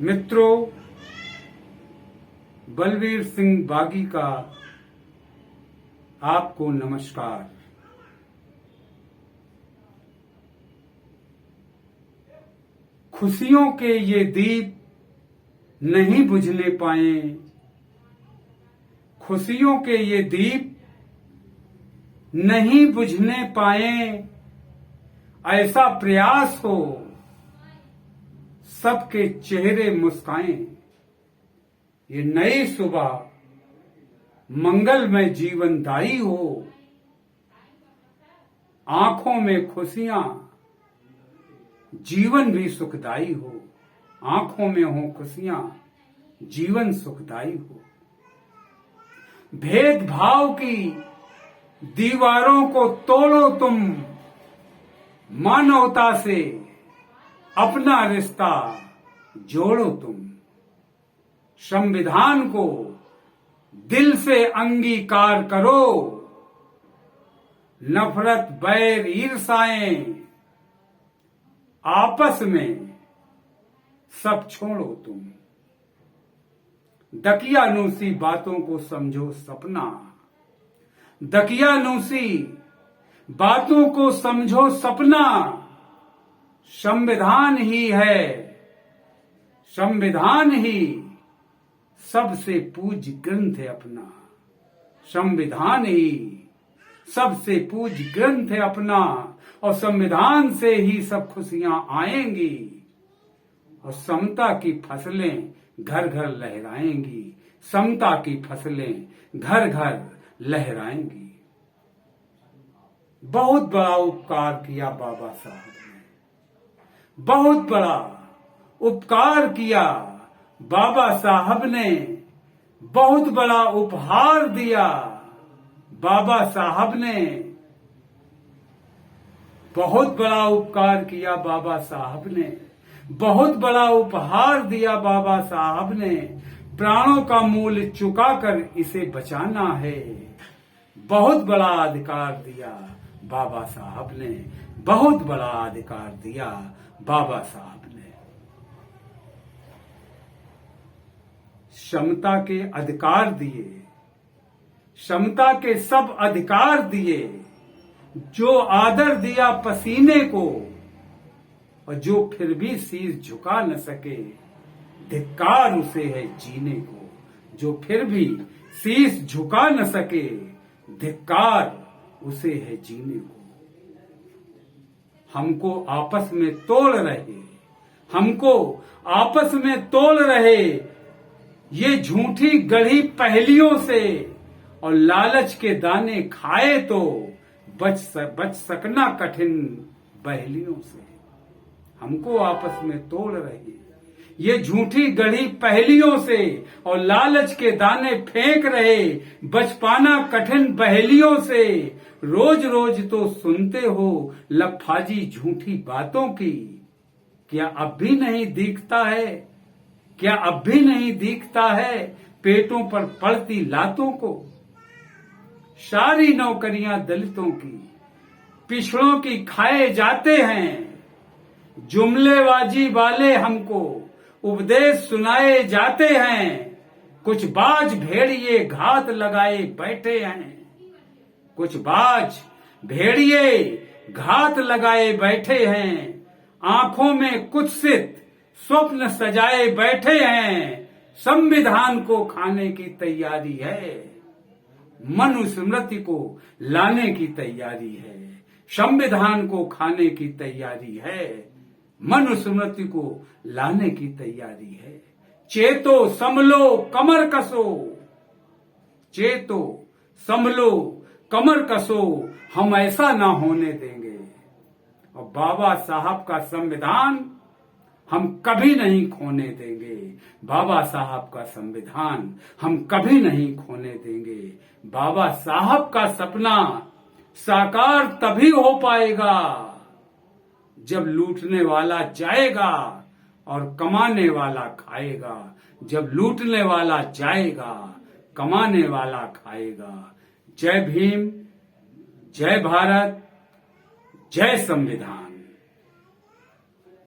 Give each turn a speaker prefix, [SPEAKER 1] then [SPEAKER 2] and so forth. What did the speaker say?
[SPEAKER 1] मित्रों, बलवीर सिंह बागी का आपको नमस्कार। खुशियों के ये दीप नहीं बुझने पाए, खुशियों के ये दीप नहीं बुझने पाए, ऐसा प्रयास हो सबके चेहरे मुस्काएं। ये नई सुबह मंगलमय जीवनदायी हो, आंखों में खुशियां जीवन भी सुखदायी हो, आंखों में हो खुशियां जीवन सुखदायी हो। भेदभाव की दीवारों को तोड़ो तुम, मानवता से अपना रिश्ता जोड़ो तुम। संविधान को दिल से अंगीकार करो, नफरत बैर ईर्ष्याएं आपस में सब छोड़ो तुम। दकियानूसी बातों को समझो सपना, दकियानूसी बातों को समझो सपना। संविधान ही है, संविधान ही सबसे पूज्य ग्रंथ है अपना, संविधान ही सबसे पूज्य ग्रंथ है अपना। और संविधान से ही सब खुशियां आएंगी, और समता की फसलें घर घर लहराएंगी, समता की फसलें घर घर लहराएंगी। बहुत बड़ा उपकार किया बाबा साहब ने, बहुत बड़ा उपकार किया बाबा साहब ने, बहुत बड़ा उपहार दिया बाबा साहब ने, बहुत बड़ा उपकार किया बाबा साहब ने, बहुत बड़ा उपहार दिया बाबा साहब ने। प्राणों का मूल्य चुकाकर इसे बचाना है, बहुत बड़ा अधिकार दिया बाबा साहब ने, बहुत बड़ा अधिकार दिया बाबा साहब ने। समता के अधिकार दिए, समता के सब अधिकार दिए। जो आदर दिया पसीने को, और जो फिर भी शीश झुका न सके, धिक्कार उसे है जीने को। जो फिर भी शीश झुका न सके, धिक्कार उसे है जीने को। हमको आपस में तोड़ रहे, हमको आपस में तोड़ रहे ये झूठी गढ़ी पहेलियों से, और लालच के दाने खाए तो बच सकना कठिन बहेलियों से। हमको आपस में तोड़ रहे ये झूठी गढ़ी पहेलियों से, और लालच के दाने फेंक रहे बच पाना कठिन बहेलियों से। रोज रोज तो सुनते हो लफाजी झूठी बातों की, क्या अब भी नहीं दिखता है, क्या अब भी नहीं दिखता है पेटों पर पड़ती लातों को। सारी नौकरियां दलितों की, पिछड़ों की खाए जाते हैं। जुमलेबाजी वाले हमको उपदेश सुनाए जाते हैं। कुछ बाज भेड़िए घात लगाए बैठे हैं, कुछ बाज भेड़िए घात लगाए बैठे हैं। आंखों में कुत्सित स्वप्न सजाए बैठे हैं। संविधान को खाने की तैयारी है, मनुस्मृति को लाने की तैयारी है। संविधान को खाने की तैयारी है, मनुस्मृति को लाने की तैयारी है। चेतो संभलो कमर कसो, चेतो संभलो कमर कसो, हम ऐसा ना होने देंगे। और बाबा साहब का संविधान हम कभी नहीं खोने देंगे, बाबा साहब का संविधान हम कभी नहीं खोने देंगे। बाबा साहब का सपना साकार तभी हो पाएगा जब लूटने वाला जाएगा और कमाने वाला खाएगा। जब लूटने वाला जाएगा, कमाने वाला खाएगा। जय भीम, जय भारत, जय संविधान।